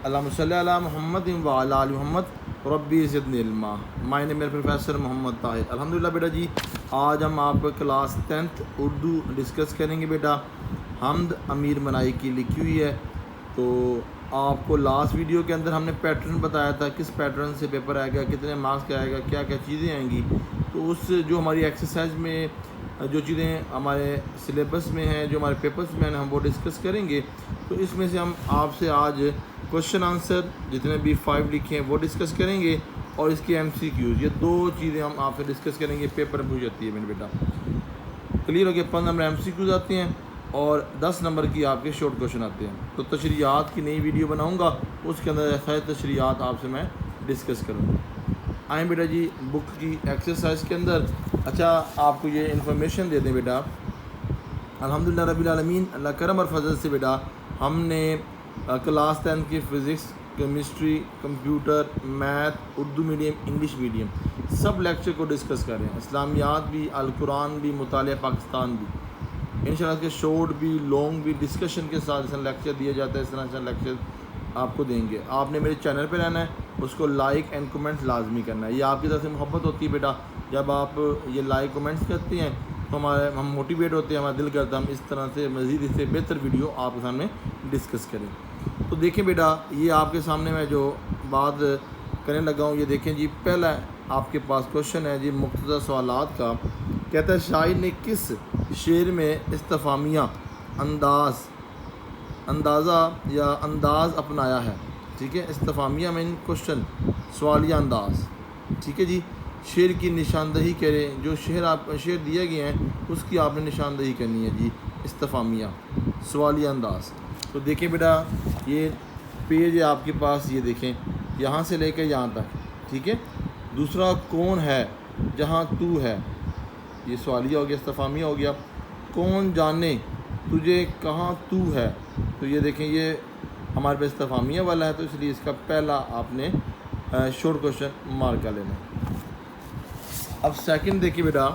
اللہم صلی علی محمد و علی آل محمد ربی زدنی علما. مائی نیم میرے پروفیسر محمد طاہر. الحمدللہ بیٹا جی آج ہم آپ کلاس 10th اردو ڈسکس کریں گے. بیٹا حمد امیر منائی کی لکھی ہوئی ہے. تو آپ کو لاسٹ ویڈیو کے اندر ہم نے پیٹرن بتایا تھا کس پیٹرن سے پیپر آئے گا, کتنے مارکس کا آئے گا, کیا کیا چیزیں آئیں گی. تو اس جو ہماری ایکسرسائز میں جو چیزیں ہمارے سلیبس میں ہیں, جو ہمارے پیپرز میں ہیں, ہم وہ ڈسکس کریں گے. تو اس میں سے ہم آپ سے آج کوشچن آنسر جتنے بھی 5 لکھے ہیں وہ ڈسکس کریں گے, اور اس کی MCQs, یہ 2 چیزیں ہم آپ سے ڈسکس کریں گے. پیپر میں پوچھ جاتی ہے میرے بیٹا. کلیئر ہو گیا. 5 نمبر MCQs آتے ہیں اور 10 نمبر کی آپ کے شارٹ کوشچن آتے ہیں. تو تشریحات کی نئی ویڈیو بناؤں گا, اس کے اندر ایسا تشریحات آپ سے میں ڈسکس کروں گا. آئیں بیٹا جی بک کی ایکسرسائز کے اندر. اچھا آپ کو یہ انفارمیشن دے دیں بیٹا, الحمدللہ رب العالمین, اللہ کرم اور فضل سے بیٹا ہم نے کلاس 10 کی physics, chemistry, computer, math, Urdu medium, English medium سب لیکچر کو ڈسکس کر رہے ہیں. اسلامیات بھی, القرآن بھی, مطالعہ پاکستان بھی, انشاءاللہ کے شارٹ بھی لانگ بھی ڈسکشن کے ساتھ اس طرح لیکچر دیا جاتا ہے. اس طرح سے لیکچر آپ کو دیں گے. آپ نے میرے چینل پہ رہنا ہے, اس کو لائک اینڈ کمنٹ لازمی کرنا ہے. یہ آپ کی طرف سے محبت ہوتی ہے بیٹا. جب آپ یہ لائک کمنٹس کرتے ہیں تو ہم موٹیویٹ ہوتے ہیں, ہمارا دل کرتا ہے ہم اس طرح سے مزید اس سے بہتر ویڈیو آپ کے سامنے ڈسکس کریں. تو دیکھیں بیٹا یہ آپ کے سامنے میں جو بات کرنے لگا ہوں, یہ دیکھیں جی. پہلا آپ کے پاس کوشچن ہے جی مختصر سوالات کا. کہتا ہے شاعر نے کس شعر میں استفہامیہ اندازہ یا انداز اپنایا ہے. ٹھیک ہے, استفہامیہ میں کوشچن, سوالیہ انداز. ٹھیک ہے جی. شعر کی نشاندہی کریں, جو شعر دیے گئے ہیں اس کی آپ نے نشاندہی کرنی ہے جی. استفہامیہ, سوالیہ انداز. تو دیکھیں بیٹا یہ پیج ہے آپ کے پاس, یہ دیکھیں یہاں سے لے کے یہاں تک. ٹھیک ہے. دوسرا کون ہے جہاں تو ہے, یہ سوالیہ ہو گیا, استفہامیہ ہو گیا. کون جانے تجھے کہاں تو ہے, تو یہ دیکھیں یہ ہمارے پاس استفہامیہ والا ہے, تو اس لیے اس کا پہلا آپ نے شارٹ کوشچن مارک کر لینا. اب سیکنڈ دیکھیے بیٹا,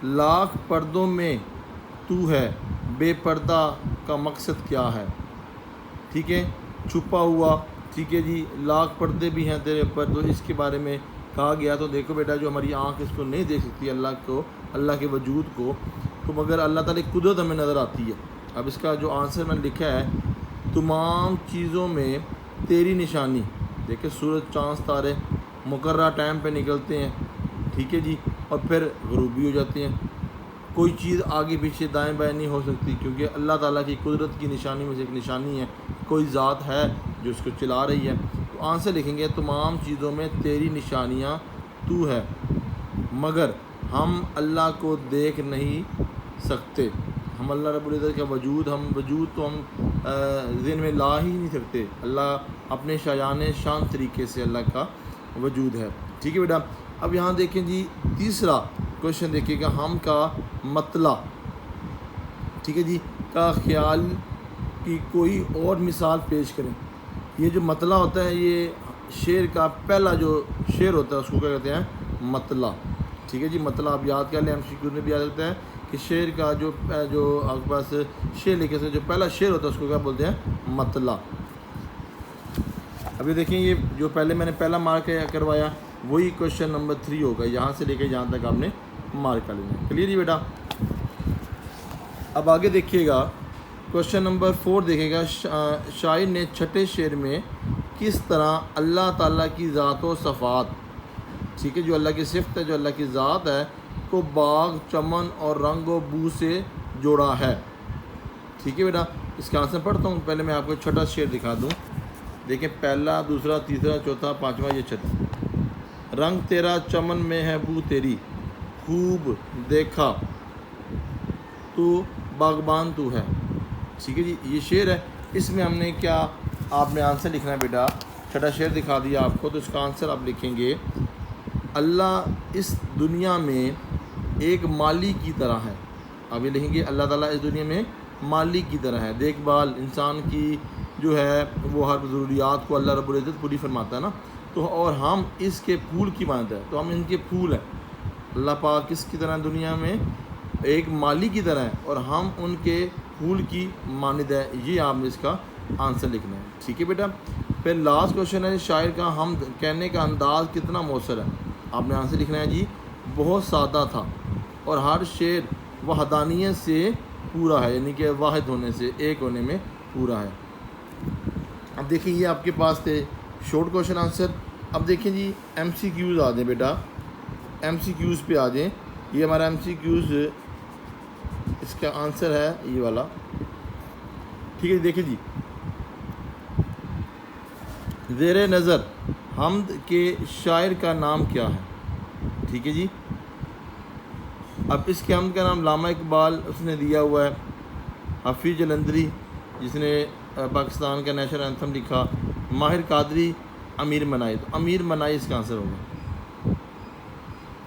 لاکھ پردوں میں تو ہے, بے پردہ کا مقصد کیا ہے. ٹھیک ہے, چھپا ہوا. ٹھیک ہے جی, لاکھ پردے بھی ہیں تیرے اوپر, تو اس کے بارے میں کہا گیا. تو دیکھو بیٹا جو ہماری آنکھ اس کو نہیں دیکھ سکتی اللہ کو, اللہ کے وجود کو, تو مگر اللہ تعالیٰ کی قدرت ہمیں نظر آتی ہے. اب اس کا جو آنسر میں نے لکھا ہے, تمام چیزوں میں تیری نشانی. دیکھیں سورج, چاند, ستارے مقررہ ٹائم پہ نکلتے ہیں. ٹھیک ہے جی, اور پھر غروب بھی ہو جاتے ہیں. کوئی چیز آگے پیچھے دائیں بائیں نہیں ہو سکتی, کیونکہ اللہ تعالیٰ کی قدرت کی نشانی میں سے ایک نشانی ہے. کوئی ذات ہے جو اس کو چلا رہی ہے. تو آنسر لکھیں گے تمام چیزوں میں تیری نشانیاں تو ہے, مگر ہم اللہ کو دیکھ نہیں سکتے. ہم اللہ رب العزت کا وجود تو ہم ذہن میں لا ہی نہیں سکتے. اللہ اپنے شان طریقے سے اللہ کا وجود ہے. ٹھیک ہے بیٹا. اب یہاں دیکھیں جی تیسرا کوشچن دیکھیے گا, ہم کا مطلع. ٹھیک ہے جی, کا خیال کی کوئی اور مثال پیش کریں. یہ جو مطلع ہوتا ہے یہ شعر کا پہلا جو شعر ہوتا ہے اس کو کیا کہتے ہیں, مطلع. ٹھیک ہے جی, مطلع آپ یاد کر لیں, MCQ میں بھی یاد رکھتا ہے کہ شعر کا جو آپ کے پاس شعر لکھے سے جو پہلا شعر ہوتا ہے اس کو کیا بولتے ہیں, مطلع. ابھی دیکھیں یہ جو پہلے میں نے پہلا مارک کروایا وہی کوشچن نمبر 3 ہوگا. یہاں سے لے کے یہاں تک آپ نے مارک کر لینا. کلیئر جی بیٹا. اب آگے دیکھیے گا کوشچن نمبر 4 دیکھے گا, شاعر نے چھٹے شعر میں کس طرح اللہ تعالیٰ کی ذات و صفات, ٹھیک ہے, جو اللہ کی صفت ہے, جو اللہ کی ذات ہے, کو باغ, چمن اور رنگ و بو سے جوڑا ہے. ٹھیک ہے بیٹا. اس کا آنسر پڑھتا ہوں. پہلے میں آپ کو چھٹا شعر دکھا دوں. دیکھیں پہلا, دوسرا, تیسرا, چوتھا, پانچواں, یہ چھٹا. رنگ تیرا چمن میں ہے بو تیری, خوب دیکھا تو باغبان تو ہے. ٹھیک ہے جی, یہ شعر ہے. اس میں ہم نے کیا آپ نے آنسر لکھنا ہے بیٹا, چھٹا شعر دکھا دیا آپ کو, تو اس کا آنسر آپ لکھیں گے اللہ اس دنیا میں ایک مالی کی طرح ہے. آپ یہ لکھیں گے اللہ تعالیٰ اس دنیا میں مالی کی طرح ہے. دیکھ بھال انسان کی جو ہے وہ ہر ضروریات کو اللہ رب العزت پوری فرماتا ہے نا. تو اور ہم اس کے پھول کی مانند ہے, تو ہم ان کے پھول ہیں. اللہ پاک کس کی طرح دنیا میں ایک مالی کی طرح ہے, اور ہم ان کے پھول کی مانند ہے. یہ آپ نے اس کا آنسر لکھنا ہے. ٹھیک ہے بیٹا. پھر لاسٹ کوشچن ہے شاعر کا حمد کہنے کا انداز کتنا مؤثر ہے. آپ نے آنسر لکھنا ہے جی بہت سادہ تھا اور ہر شعر وحدانیت سے پورا ہے, یعنی کہ واحد ہونے سے, ایک ہونے میں پورا ہے. اب دیکھیں یہ آپ کے پاس تھے شارٹ کوشچن آنسر. اب دیکھیں جی ایم سی کیوز آ جائیں بیٹا, ایم سی کیوز پہ آ جائیں. یہ ہمارا ایم سی کیوز, اس کا آنسر ہے یہ والا. ٹھیک ہے دیکھیں جی, زیر نظر حمد کے شاعر کا نام کیا ہے. ٹھیک ہے جی. اب اس کے حمد کا نام علامہ اقبال اس نے دیا ہوا ہے, حفیظ جلندری جس نے پاکستان کا نیشنل اینتھم لکھا, ماہر قادری, امیر منائی. تو امیر منائی اس کا آنسر ہوگا.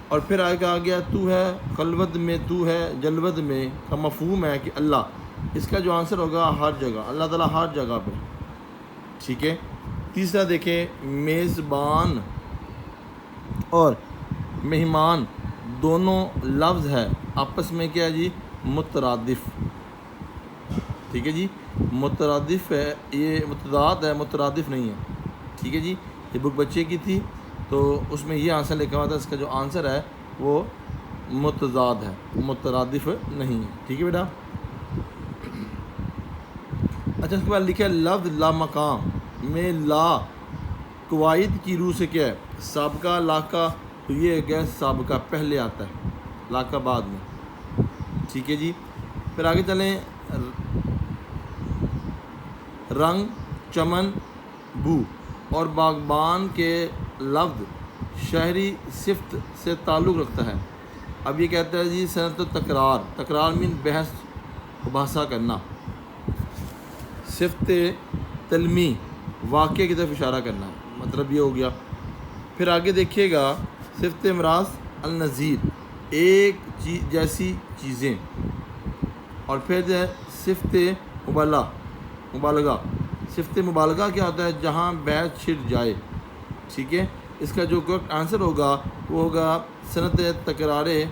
اور پھر آگے آ گیا تو ہے خلوت میں تو ہے جلوت میں کا مفہوم ہے کہ اللہ. اس کا جو آنسر ہوگا ہر جگہ, اللہ تعالیٰ ہر جگہ پہ. ٹھیک ہے. تیسرا دیکھیں میزبان اور مہمان دونوں لفظ ہے آپس میں کیا ہے جی مترادف. ٹھیک ہے جی, مترادف ہے, یہ متضاد ہے, مترادف نہیں ہے. ٹھیک ہے جی. یہ بک بچے کی تھی تو اس میں یہ آنسر لکھا ہوا تھا, اس کا جو آنسر ہے وہ متضاد ہے, مترادف نہیں ہے. ٹھیک ہے بیٹا. اچھا اس کے بعد لکھا ہے لفظ لا مقام میں لا قواعد کی روح سے کیا ہے سابقہ لاقہ. تو یہ کیا ہے سابقہ پہلے آتا ہے, لاقہ بعد میں. ٹھیک ہے جی. پھر آگے چلیں, رنگ چمن بو اور باغبان کے لفظ شہری صفت سے تعلق رکھتا ہے. اب یہ کہتا ہے جی صنعت تکرار, تکرار مین بحث مباحثہ کرنا, صفت تلمی واقعے کی طرف اشارہ کرنا, مطلب یہ ہو گیا. پھر آگے دیکھیے گا صفت امراض النظیر ایک جیسی چیزیں. اور پھر جو ہے صفت مبالغہ, صفت مبالغہ کیا ہوتا ہے جہاں بحث چھڑ جائے. ٹھیک ہے. اس کا جو کریکٹ آنسر ہوگا وہ ہوگا صنعت تکرارے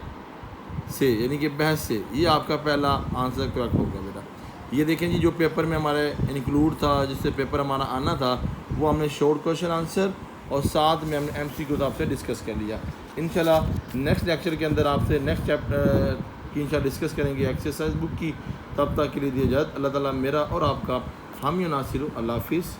سے, یعنی کہ بحث سے. یہ آپ کا پہلا آنسر کریکٹ ہوگا بیٹا. یہ دیکھیں جی جو پیپر میں ہمارے انکلوڈ تھا, جس سے پیپر ہمارا آنا تھا, وہ ہم نے شارٹ کوشچن آنسر اور ساتھ میں ہم نے ایم سی کیوز آپ سے ڈسکس کر لیا. انشاءاللہ نیکسٹ لیکچر کے اندر آپ سے نیکسٹ چیپٹر کی انشاءاللہ ڈسکس کریں گے ایکسرسائز بک کی. تب تک کے لیے دی اجازت. اللہ تعالیٰ میرا اور آپ کا حامی و ناصر. اللہ حافظ.